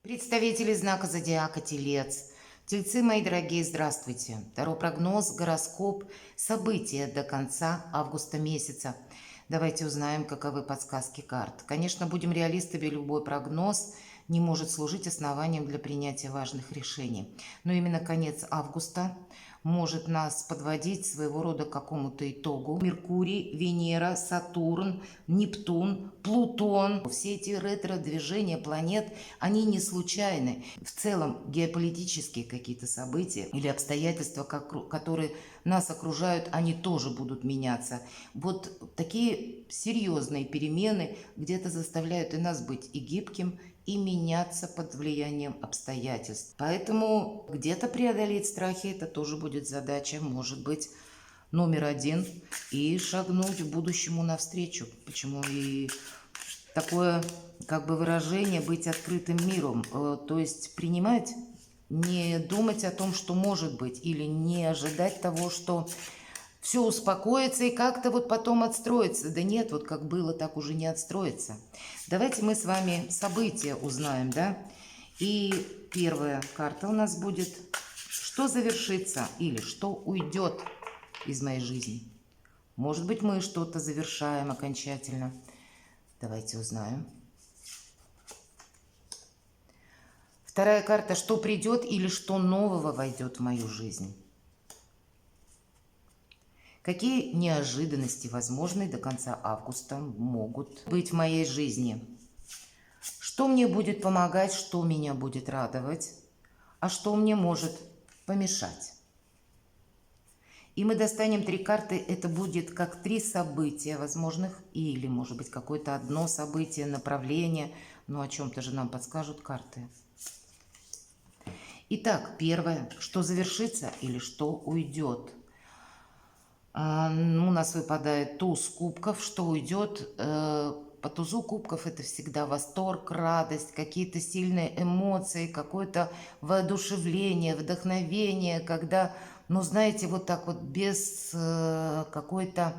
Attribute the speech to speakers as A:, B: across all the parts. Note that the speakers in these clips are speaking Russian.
A: Представители знака зодиака Телец. Тельцы, мои дорогие, здравствуйте. Таро прогноз, гороскоп, события до конца августа месяца. Давайте узнаем, каковы подсказки карт. Конечно, будем реалистами, любой прогноз не может служить основанием для принятия важных решений. Но именно конец августа может нас подводить своего рода к какому-то итогу. Меркурий, Венера, Сатурн, Нептун, Плутон. Все эти ретро-движения планет, они не случайны. В целом геополитические какие-то события или обстоятельства, которые нас окружают, они тоже будут меняться. Вот такие серьезные перемены где-то заставляют и нас быть и гибким, и меняться под влиянием обстоятельств. Поэтому где-то преодолеть страхи, это тоже будет задача, может быть, номер один, и шагнуть будущему навстречу. Почему и такое выражение быть открытым миром, то есть принимать, не думать о том, что может быть, или не ожидать того, что все успокоится и как-то вот потом отстроится. Да нет, вот как было, так уже не отстроится. Давайте мы с вами события узнаем, да? И первая карта у нас будет, что завершится или что уйдет из моей жизни. Может быть, мы что-то завершаем окончательно. Давайте узнаем. Вторая карта, что придет или что нового войдет в мою жизнь. Какие неожиданности, возможные до конца августа, могут быть в моей жизни? Что мне будет помогать, что меня будет радовать, а что мне может помешать? И мы достанем 3 карты, это будет как 3 события возможных, или, может быть, какое-то одно событие, направление, но о чем-то же нам подскажут карты. Итак, первое, что завершится или что уйдет? У нас выпадает туз кубков, что уйдет. По тузу кубков это всегда восторг, радость, какие-то сильные эмоции, какое-то воодушевление, вдохновение, когда, знаете, вот так вот без какой-то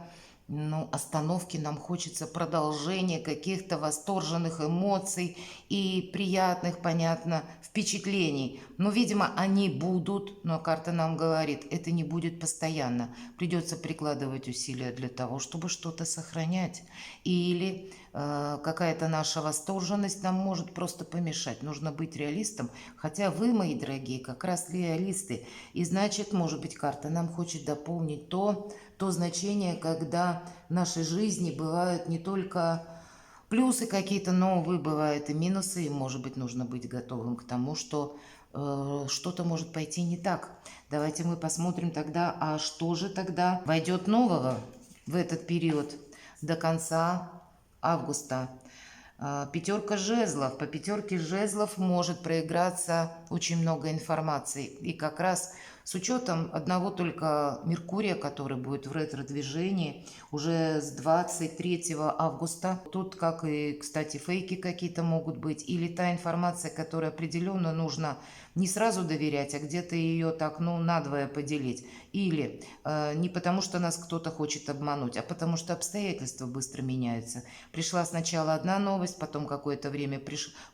A: остановки нам хочется продолжения каких-то восторженных эмоций и приятных, понятно, впечатлений. Но, видимо, они будут, но карта нам говорит, это не будет постоянно. Придется прикладывать усилия для того, чтобы что-то сохранять. Или какая-то наша восторженность нам может просто помешать. Нужно быть реалистом, хотя вы, мои дорогие, как раз реалисты. И значит, может быть, карта нам хочет дополнить то значение, когда в нашей жизни бывают не только плюсы какие-то, но, увы, бывают и минусы, и, может быть, нужно быть готовым к тому, что что-то может пойти не так. Давайте мы посмотрим тогда, а что же тогда войдет нового в этот период до конца августа. Пятерка жезлов. По пятерке жезлов может проиграться очень много информации. И как раз с учетом одного только Меркурия, который будет в ретро-движении уже с 23 августа. Тут, как и, кстати, фейки какие-то могут быть. Или та информация, которая определенно нужно не сразу доверять, а где-то ее так, надвое поделить. Или не потому, что нас кто-то хочет обмануть, а потому что обстоятельства быстро меняются. Пришла сначала одна новость, потом какое-то время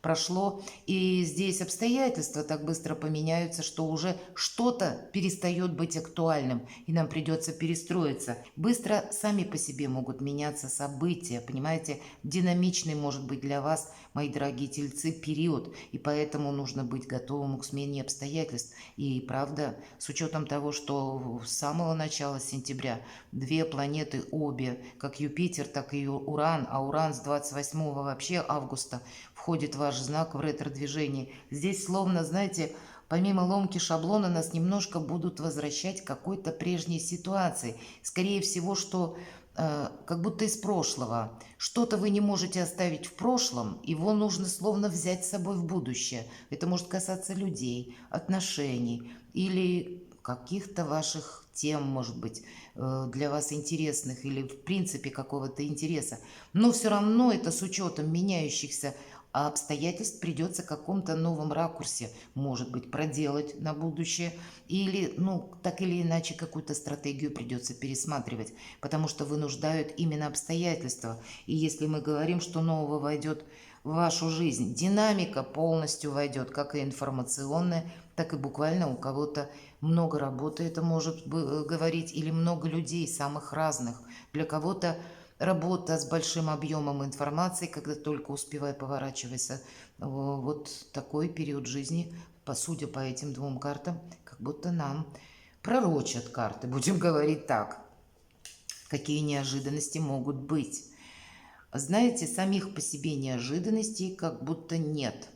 A: прошло, и здесь обстоятельства так быстро поменяются, что уже что-то перестает быть актуальным, и нам придется перестроиться. Быстро сами по себе могут меняться события, понимаете? Динамичный может быть для вас, мои дорогие тельцы, период, и поэтому нужно быть готовым к смене обстоятельств. И правда, с учетом того, что с самого начала сентября 2 планеты, обе, как Юпитер, так и Уран, а Уран с 28 вообще августа входит в ваш знак в ретро-движении. Здесь словно, знаете, помимо ломки шаблона нас немножко будут возвращать к какой-то прежней ситуации. Скорее всего, что как будто из прошлого. Что-то вы не можете оставить в прошлом, его нужно словно взять с собой в будущее. Это может касаться людей, отношений или каких-то ваших тем, может быть, для вас интересных или в принципе какого-то интереса. Но все равно это с учетом меняющихся обстоятельств придется в каком-то новом ракурсе, может быть, проделать на будущее. Или, так или иначе, какую-то стратегию придется пересматривать, потому что вынуждают именно обстоятельства. И если мы говорим, что нового войдет в вашу жизнь. Динамика полностью войдет, как и информационная, так и буквально у кого-то много работы, это может говорить, или много людей, самых разных. Для кого-то работа с большим объемом информации, когда только успевай поворачиваться. Вот такой период жизни, судя по этим двум картам, как будто нам пророчат карты, будем говорить так. Какие неожиданности могут быть? Знаете, самих по себе неожиданностей как будто нет.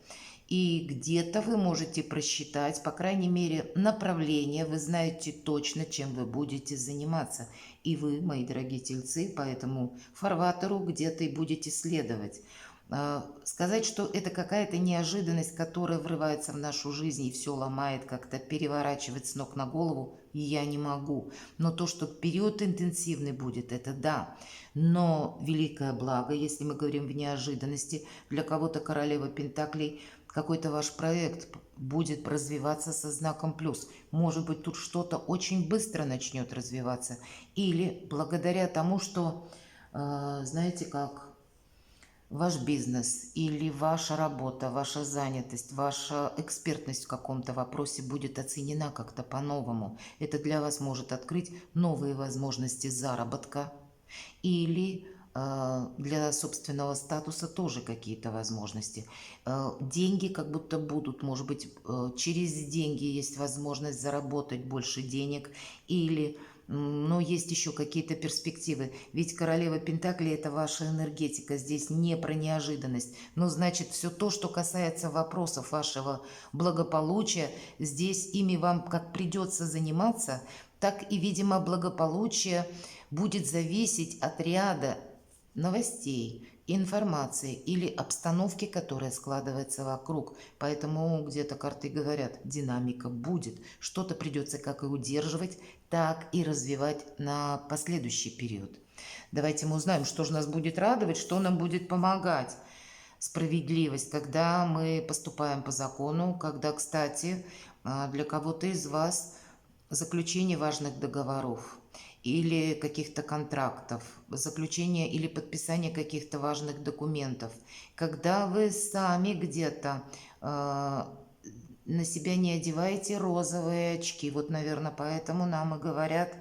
A: И где-то вы можете просчитать, по крайней мере, направление, вы знаете точно, чем вы будете заниматься. И вы, мои дорогие тельцы, по этому фарватеру где-то и будете следовать. Сказать, что это какая-то неожиданность, которая врывается в нашу жизнь и все ломает, как-то переворачивать с ног на голову, я не могу. Но то, что период интенсивный будет, это да. Но великое благо, если мы говорим в неожиданности, для кого-то королева Пентаклей, какой-то ваш проект будет развиваться со знаком плюс. Может быть, тут что-то очень быстро начнет развиваться. Или благодаря тому, что, знаете как, ваш бизнес или ваша работа, ваша занятость, ваша экспертность в каком-то вопросе будет оценена как-то по-новому. Это для вас может открыть новые возможности заработка или для собственного статуса тоже какие-то возможности. Деньги как будто будут, может быть, через деньги есть возможность заработать больше денег или... Но есть еще какие-то перспективы. Ведь королева Пентаклей – это ваша энергетика. Здесь не про неожиданность. Но значит, все то, что касается вопросов вашего благополучия, здесь ими вам как придется заниматься, так и, видимо, благополучие будет зависеть от ряда новостей, информации или обстановки, которая складывается вокруг. Поэтому где-то карты говорят, динамика будет. Что-то придется как и удерживать, так и развивать на последующий период. Давайте мы узнаем, что же нас будет радовать, что нам будет помогать. Справедливость, когда мы поступаем по закону, когда, кстати, для кого-то из вас заключение важных договоров или каких-то контрактов, заключение или подписание каких-то важных документов, когда вы сами где-то на себя не одеваете розовые очки. Вот, наверное, поэтому нам и говорят,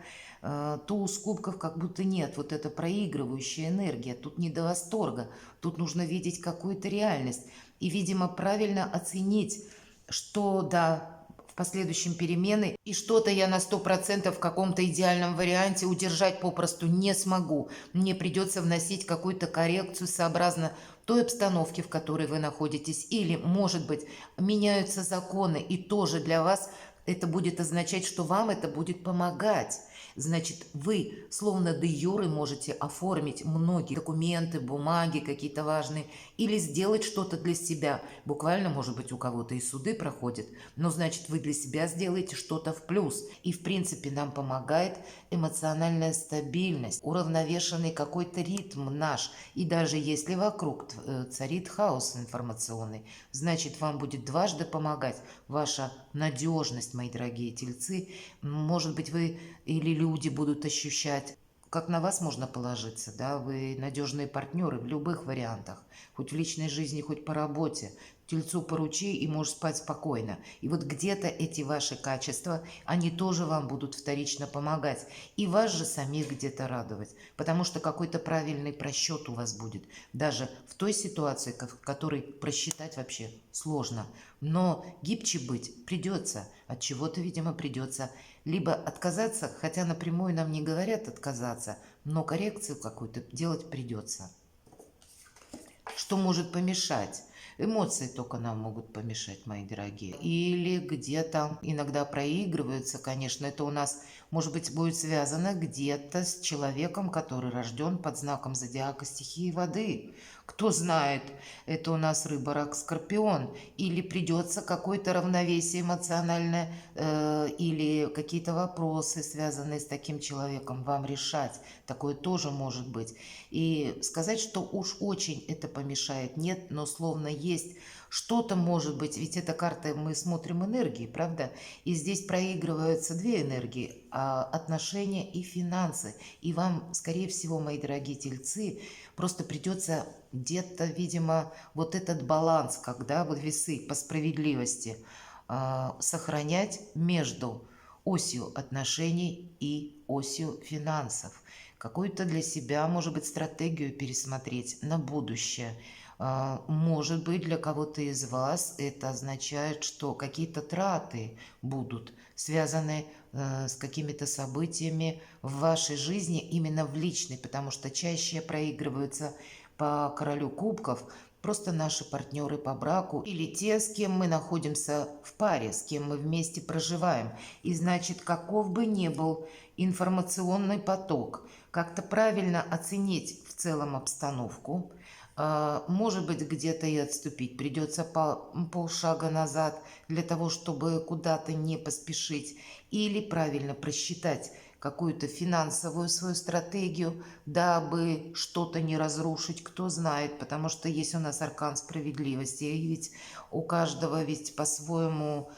A: туз кубков как будто нет. Вот это проигрывающая энергия. Тут не до восторга. Тут нужно видеть какую-то реальность. И, видимо, правильно оценить, что, да, в последующем перемены, и что-то я на 100% в каком-то идеальном варианте удержать попросту не смогу. Мне придется вносить какую-то коррекцию сообразно той обстановке, в которой вы находитесь. Или, может быть, меняются законы, и тоже для вас это будет означать, что вам это будет помогать. Значит, вы словно де юре можете оформить многие документы, бумаги какие-то важные или сделать что-то для себя. Буквально, может быть, у кого-то и суды проходят, но значит, вы для себя сделаете что-то в плюс. И, в принципе, нам помогает эмоциональная стабильность, уравновешенный какой-то ритм наш. И даже если вокруг царит хаос информационный, значит, вам будет дважды помогать ваша надежность, мои дорогие тельцы. Может быть, вы или люди будут ощущать, как на вас можно положиться, да, вы надежные партнеры в любых вариантах, хоть в личной жизни, хоть по работе. Тельцу поручи и можешь спать спокойно. И вот где-то эти ваши качества, они тоже вам будут вторично помогать. И вас же самих где-то радовать. Потому что какой-то правильный просчет у вас будет. Даже в той ситуации, в которой просчитать вообще сложно. Но гибче быть придется. От чего-то, видимо, придется либо отказаться, хотя напрямую нам не говорят отказаться, но коррекцию какую-то делать придется. Что может помешать? Эмоции только нам могут помешать, мои дорогие. Или где-то иногда проигрываются, конечно, это у нас, может быть, будет связано где-то с человеком, который рожден под знаком зодиака стихии воды. Кто знает, это у нас рыба, рак, скорпион. Или придется какое-то равновесие эмоциональное или какие-то вопросы, связанные с таким человеком, вам решать. Такое тоже может быть. И сказать, что уж очень это помешает, нет, но словно есть Что-то может быть, ведь эта карта, мы смотрим энергии, правда? И здесь проигрываются две энергии, отношения и финансы. И вам, скорее всего, мои дорогие тельцы, просто придется где-то, видимо, вот этот баланс, когда вот весы по справедливости сохранять между осью отношений и осью финансов. Какую-то для себя, может быть, стратегию пересмотреть на будущее. Может быть, для кого-то из вас это означает, что какие-то траты будут связаны с какими-то событиями в вашей жизни, именно в личной, потому что чаще проигрываются по королю кубков просто наши партнеры по браку или те, с кем мы находимся в паре, с кем мы вместе проживаем. И значит, каков бы ни был информационный поток, как-то правильно оценить в целом обстановку, может быть, где-то и отступить. Придется полшага назад для того, чтобы куда-то не поспешить. Или правильно просчитать какую-то финансовую свою стратегию, дабы что-то не разрушить, кто знает. Потому что есть у нас аркан справедливости. И ведь у каждого ведь по-своему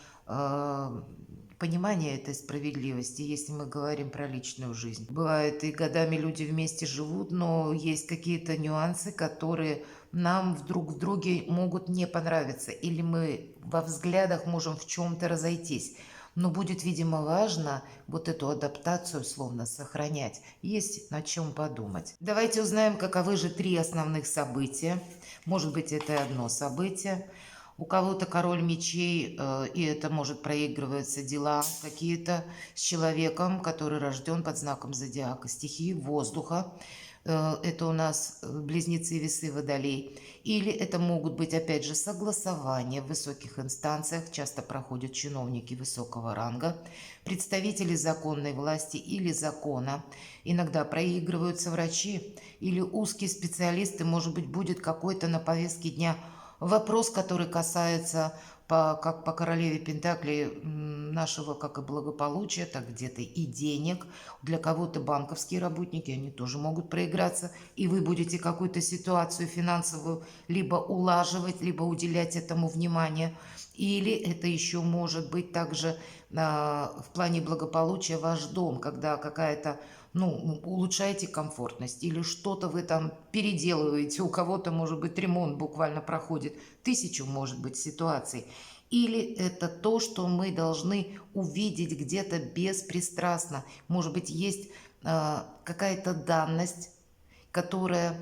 A: понимание этой справедливости, если мы говорим про личную жизнь. Бывает, и годами люди вместе живут, но есть какие-то нюансы, которые нам друг в друге могут не понравиться, или мы во взглядах можем в чем-то разойтись. Но будет, видимо, важно вот эту адаптацию словно сохранять. Есть над чем подумать. Давайте узнаем, каковы же три основных события. Может быть, это и одно событие. У кого-то король мечей, и это может проигрываться дела какие-то с человеком, который рожден под знаком зодиака, стихии воздуха. Это у нас близнецы, весы, водолей. Или это могут быть, опять же, согласования в высоких инстанциях. Часто проходят чиновники высокого ранга, представители законной власти или закона. Иногда проигрываются врачи или узкие специалисты. Может быть, будет какой-то на повестке дня вопрос, который касается, как по королеве Пентаклей, нашего как и благополучия, так где-то и денег. Для кого-то банковские работники, они тоже могут проиграться. И вы будете какую-то ситуацию финансовую либо улаживать, либо уделять этому внимание. Или это еще может быть также в плане благополучия ваш дом, когда какая-то, улучшаете комфортность или что-то вы там переделываете, у кого-то, может быть, ремонт буквально проходит, тысячу, может быть, ситуаций. Или это то, что мы должны увидеть где-то беспристрастно. Может быть, есть какая-то данность, которая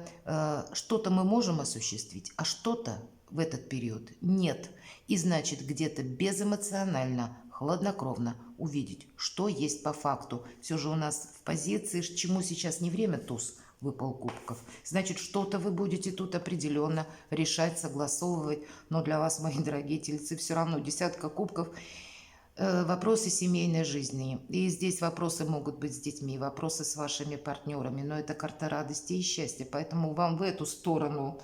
A: что-то мы можем осуществить, а что-то в этот период нет. И значит, где-то безэмоционально, хладнокровно увидеть, что есть по факту. Все же у нас в позиции, чему сейчас не время, туз выпал кубков. Значит, что-то вы будете тут определенно решать, согласовывать. Но для вас, мои дорогие тельцы, все равно десятка кубков вопросы семейной жизни. И здесь вопросы могут быть с детьми, вопросы с вашими партнерами, но это карта радости и счастья, поэтому вам в эту сторону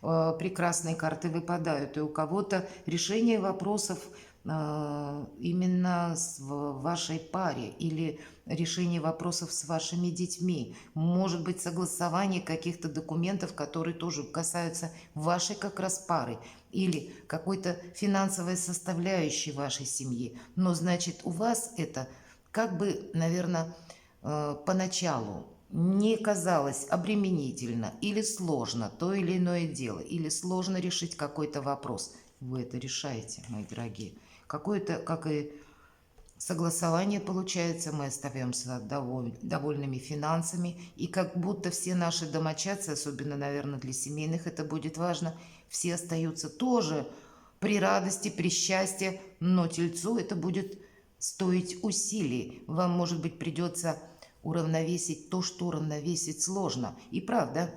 A: прекрасные карты выпадают. И у кого-то решение вопросов именно в вашей паре или решение вопросов с вашими детьми. Может быть, согласование каких-то документов, которые тоже касаются вашей как раз пары или какой-то финансовой составляющей вашей семьи. Но значит, у вас это как бы, наверное, поначалу не казалось обременительно или сложно то или иное дело, или сложно решить какой-то вопрос. Вы это решаете, мои дорогие. Какое-то, как и согласование получается, мы остаемся довольными финансами, и как будто все наши домочадцы, особенно, наверное, для семейных это будет важно, все остаются тоже при радости, при счастье, но тельцу это будет стоить усилий. Вам, может быть, придется уравновесить то, что уравновесить сложно. И правда,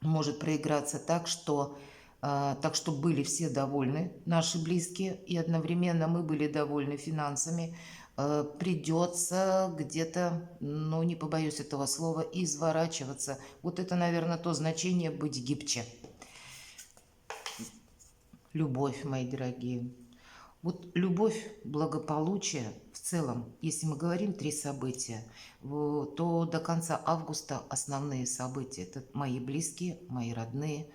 A: может проиграться так, что были все довольны, наши близкие, и одновременно мы были довольны финансами. Придется где-то, не побоюсь этого слова, изворачиваться. Вот это, наверное, то значение быть гибче. Любовь, мои дорогие. Вот любовь, благополучие в целом, если мы говорим три события, то до конца августа основные события – это мои близкие, мои родные,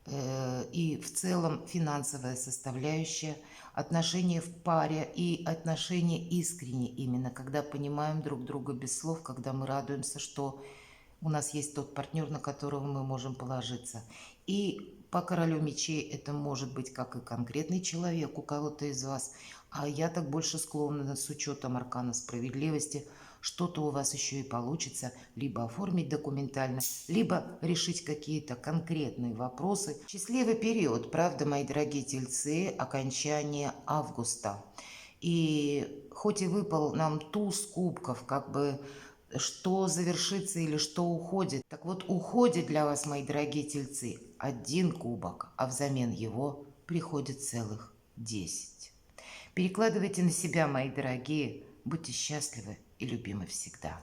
A: и в целом финансовая составляющая, отношения в паре и отношения искренне именно, когда понимаем друг друга без слов, когда мы радуемся, что у нас есть тот партнер, на которого мы можем положиться. И по королю мечей это может быть как и конкретный человек у кого-то из вас, а я так больше склонна с учетом аркана справедливости, что-то у вас еще и получится либо оформить документально, либо решить какие-то конкретные вопросы. Счастливый период, правда, мои дорогие тельцы, окончание августа. И хоть и выпал нам туз кубков, как бы что завершится или что уходит. Так вот, уходит для вас, мои дорогие тельцы, один кубок, а взамен его приходит целых 10. Перекладывайте на себя, мои дорогие, будьте счастливы и любимы всегда.